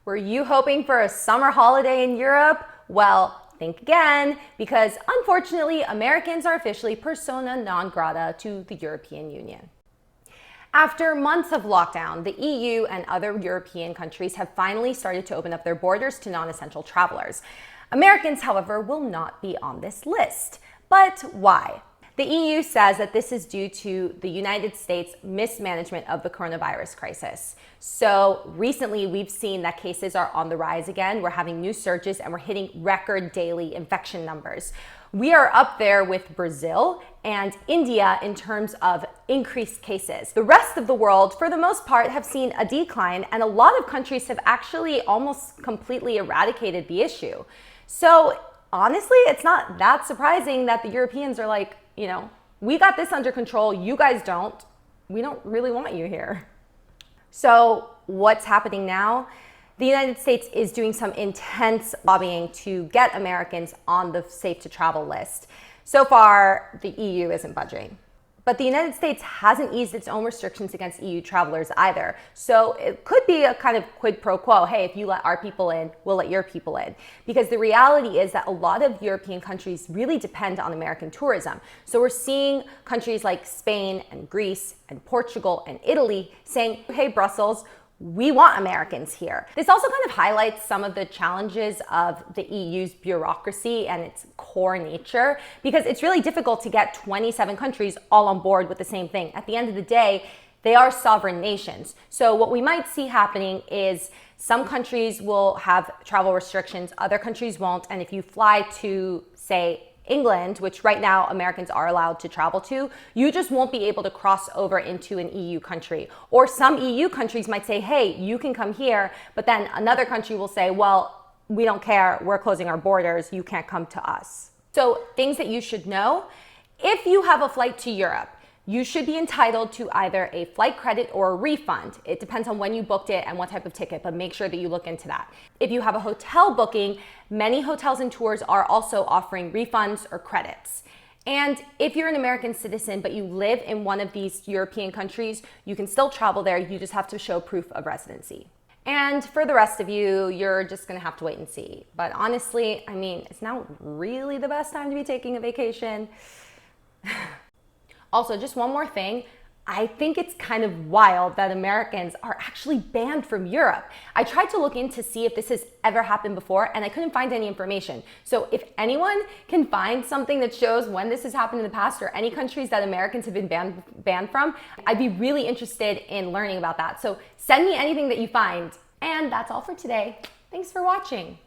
Were you hoping for a summer holiday in Europe? Well, think again, because unfortunately, Americans are officially persona non grata to the European Union. After months of lockdown, the EU and other European countries have finally started to open up their borders to non-essential travelers. Americans, however, will not be on this list. But why? The EU says that this is due to the United States' mismanagement of the coronavirus crisis. So recently, we've seen that cases are on the rise again. We're having new surges and we're hitting record daily infection numbers. We are up there with Brazil and India in terms of increased cases. The rest of the world, for the most part, have seen a decline, and a lot of countries have actually almost completely eradicated the issue. So honestly, it's not that surprising that the Europeans are like, we got this under control, you guys don't. We don't really want you here. So what's happening now? The United States is doing some intense lobbying to get Americans on the safe to travel list. So far, the EU isn't budging. But the United States hasn't eased its own restrictions against EU travelers either. So it could be a kind of quid pro quo. Hey, if you let our people in, we'll let your people in. Because the reality is that a lot of European countries really depend on American tourism. So we're seeing countries like Spain and Greece and Portugal and Italy saying, hey, Brussels, we want Americans here. This also kind of highlights some of the challenges of the EU's bureaucracy and its core nature, because it's really difficult to get 27 countries all on board with the same thing. At the end of the day, they are sovereign nations. So what we might see happening is some countries will have travel restrictions, other countries won't. And if you fly to, say, England, which right now Americans are allowed to travel to, you just won't be able to cross over into an EU country. Or some EU countries might say, hey, you can come here, but then another country will say, well, we don't care, we're closing our borders, you can't come to us. So things that you should know: if you have a flight to Europe, you should be entitled to either a flight credit or a refund. It depends on when you booked it and what type of ticket, but make sure that you look into that. If you have a hotel booking, many hotels and tours are also offering refunds or credits. And if you're an American citizen, but you live in one of these European countries, you can still travel there. You just have to show proof of residency. And for the rest of you, you're just gonna have to wait and see. But honestly, it's now really the best time to be taking a vacation. Also, just one more thing. I think it's kind of wild that Americans are actually banned from Europe. I tried to look in to see if this has ever happened before, and I couldn't find any information. So if anyone can find something that shows when this has happened in the past, or any countries that Americans have been banned from, I'd be really interested in learning about that. So send me anything that you find. And that's all for today. Thanks for watching.